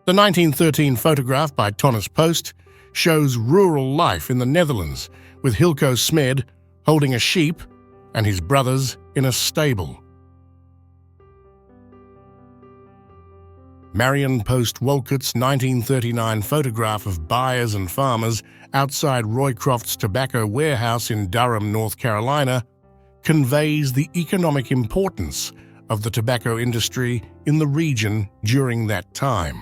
The 1913 photograph by Thomas Post shows rural life in the Netherlands, with Hilco Smed holding a sheep and his brothers in a stable. Marion Post Wolcott's 1939 photograph of buyers and farmers outside Roycroft's tobacco warehouse in Durham, North Carolina, conveys the economic importance of the tobacco industry in the region during that time.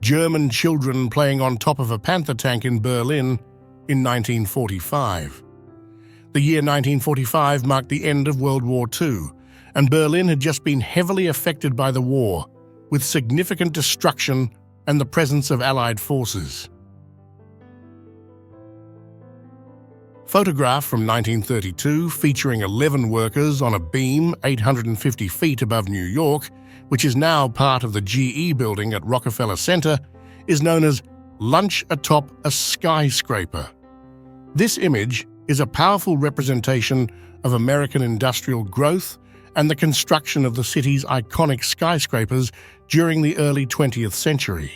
German children playing on top of a Panther tank in Berlin in 1945. The year 1945 marked the end of World War II, and Berlin had just been heavily affected by the war, with significant destruction and the presence of Allied forces. Photograph from 1932 featuring 11 workers on a beam 850 feet above New York, which is now part of the GE building at Rockefeller Center, is known as Lunch Atop a Skyscraper. This image is a powerful representation of American industrial growth and the construction of the city's iconic skyscrapers during the early 20th century.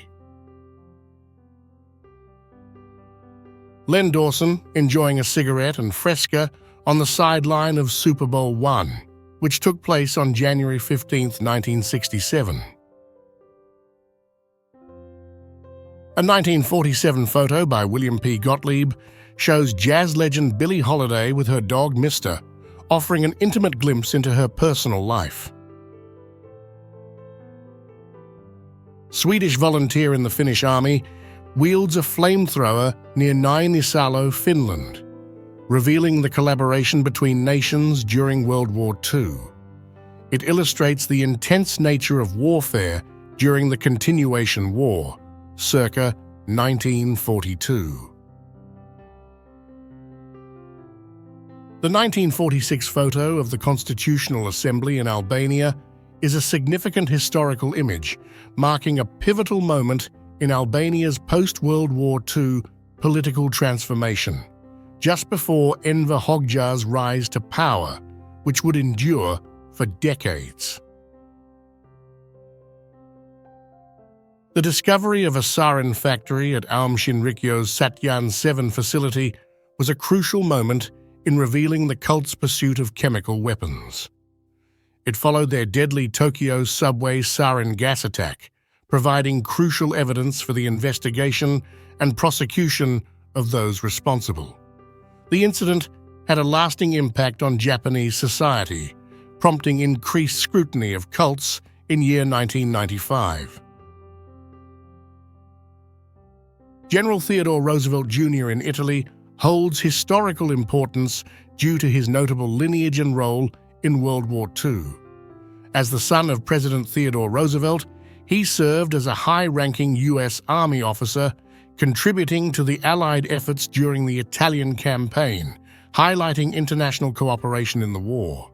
Len Dawson enjoying a cigarette and Fresca on the sideline of Super Bowl I, which took place on January 15, 1967. A 1947 photo by William P. Gottlieb shows jazz legend Billie Holiday with her dog Mr., offering an intimate glimpse into her personal life. Swedish volunteer in the Finnish army wields a flamethrower near Niinisalo, Finland, revealing the collaboration between nations during World War II. It illustrates the intense nature of warfare during the Continuation War, circa 1942. The 1946 photo of the Constitutional Assembly in Albania is a significant historical image, marking a pivotal moment in Albania's post-World War II political transformation, just before Enver Hoxha's rise to power, which would endure for decades. The discovery of a sarin factory at Aum Shinrikyo's Satyan 7 facility was a crucial moment in revealing the cult's pursuit of chemical weapons. It followed their deadly Tokyo subway sarin gas attack, providing crucial evidence for the investigation and prosecution of those responsible. The incident had a lasting impact on Japanese society, prompting increased scrutiny of cults in year 1995. General Theodore Roosevelt Jr. in Italy holds historical importance due to his notable lineage and role in World War II. As the son of President Theodore Roosevelt, he served as a high-ranking U.S. Army officer, contributing to the Allied efforts during the Italian campaign, highlighting international cooperation in the war.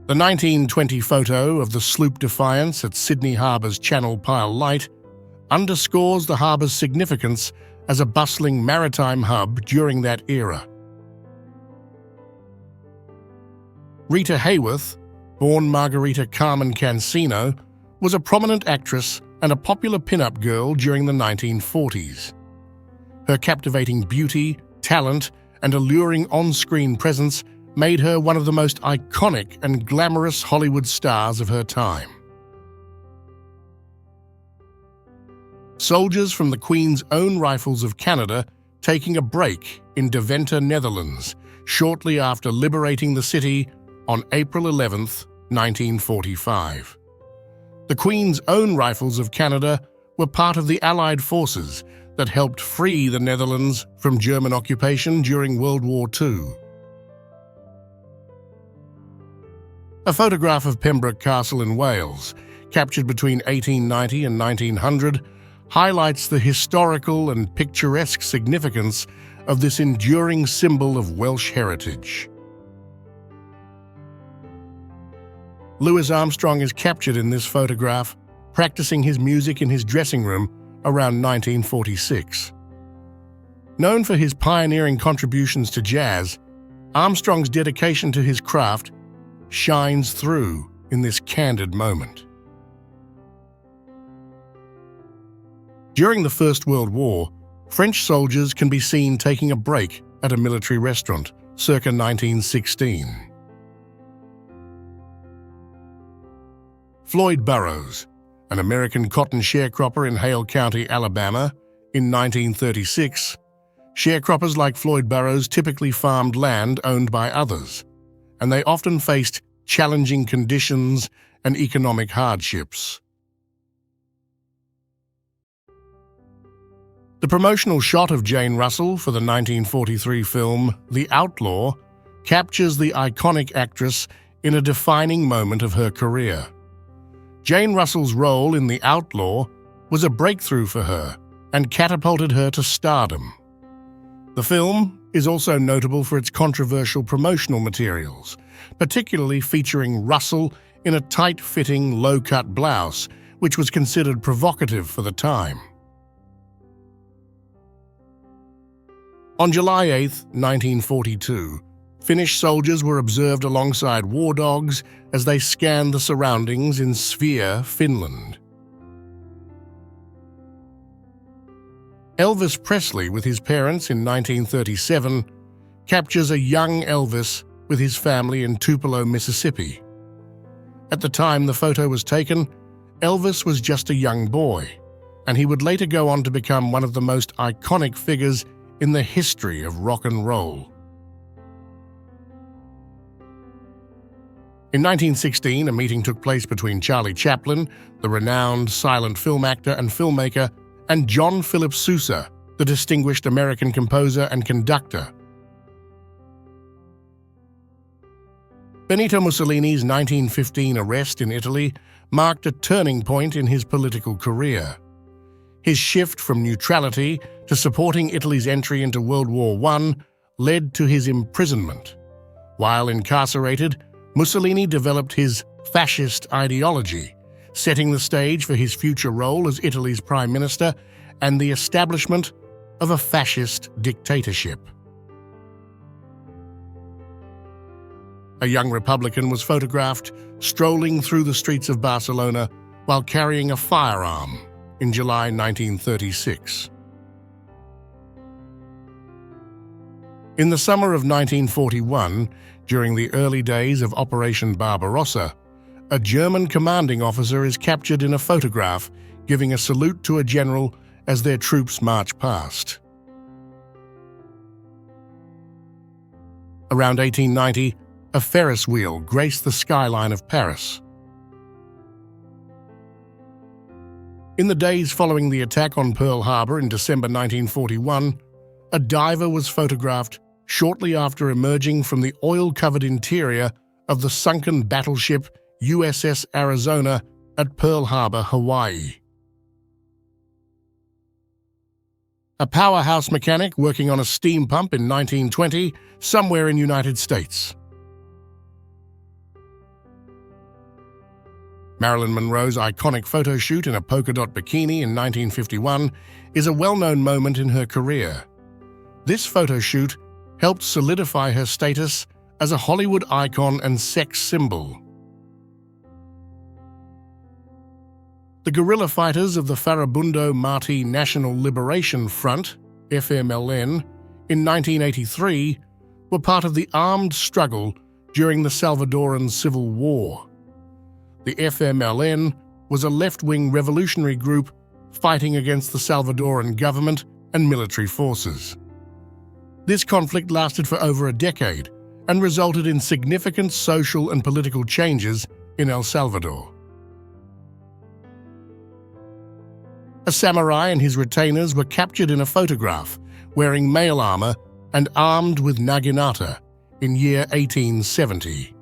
The 1920 photo of the sloop Defiance at Sydney Harbour's Channel Pile Light underscores the harbour's significance as a bustling maritime hub during that era. Rita Hayworth, born Margarita Carmen Cancino, was a prominent actress and a popular pin-up girl during the 1940s. Her captivating beauty, talent, and alluring on-screen presence made her one of the most iconic and glamorous Hollywood stars of her time. Soldiers from the Queen's Own Rifles of Canada taking a break in Deventer, Netherlands, shortly after liberating the city on April 11, 1945. The Queen's Own Rifles of Canada were part of the Allied forces that helped free the Netherlands from German occupation during World War II. A photograph of Pembroke Castle in Wales, captured between 1890 and 1900, highlights the historical and picturesque significance of this enduring symbol of Welsh heritage. Louis Armstrong is captured in this photograph, practicing his music in his dressing room around 1946. Known for his pioneering contributions to jazz, Armstrong's dedication to his craft shines through in this candid moment. During the First World War, French soldiers can be seen taking a break at a military restaurant, circa 1916. Floyd Burroughs, an American cotton sharecropper in Hale County, Alabama, in 1936, sharecroppers like Floyd Burroughs typically farmed land owned by others, and they often faced challenging conditions and economic hardships. The promotional shot of Jane Russell for the 1943 film The Outlaw captures the iconic actress in a defining moment of her career. Jane Russell's role in The Outlaw was a breakthrough for her and catapulted her to stardom. The film is also notable for its controversial promotional materials, particularly featuring Russell in a tight-fitting, low-cut blouse, which was considered provocative for the time. On July 8, 1942, Finnish soldiers were observed alongside war dogs as they scanned the surroundings in Svea, Finland. Elvis Presley, with his parents in 1937, captures a young Elvis with his family in Tupelo, Mississippi. At the time the photo was taken, Elvis was just a young boy, and he would later go on to become one of the most iconic figures in the history of rock and roll. In 1916, a meeting took place between Charlie Chaplin, the renowned silent film actor and filmmaker, and John Philip Sousa, the distinguished American composer and conductor. Benito Mussolini's 1915 arrest in Italy marked a turning point in his political career. His shift from neutrality to supporting Italy's entry into World War I led to his imprisonment. While incarcerated, Mussolini developed his fascist ideology, setting the stage for his future role as Italy's prime minister and the establishment of a fascist dictatorship. A young Republican was photographed strolling through the streets of Barcelona while carrying a firearm in July 1936. In the summer of 1941, during the early days of Operation Barbarossa, a German commanding officer is captured in a photograph giving a salute to a general as their troops march past. Around 1890, a Ferris wheel graced the skyline of Paris. In the days following the attack on Pearl Harbor in December 1941, a diver was photographed shortly after emerging from the oil-covered interior of the sunken battleship USS Arizona at Pearl Harbor, Hawaii. A powerhouse mechanic working on a steam pump in 1920, somewhere in the United States. Marilyn Monroe's iconic photo shoot in a polka dot bikini in 1951 is a well-known moment in her career. This photo shoot helped solidify her status as a Hollywood icon and sex symbol. The guerrilla fighters of the Farabundo Marti National Liberation Front, FMLN, in 1983 were part of the armed struggle during the Salvadoran Civil War. The FMLN was a left-wing revolutionary group fighting against the Salvadoran government and military forces. This conflict lasted for over a decade and resulted in significant social and political changes in El Salvador. A samurai and his retainers were captured in a photograph wearing mail armor and armed with naginata in year 1870.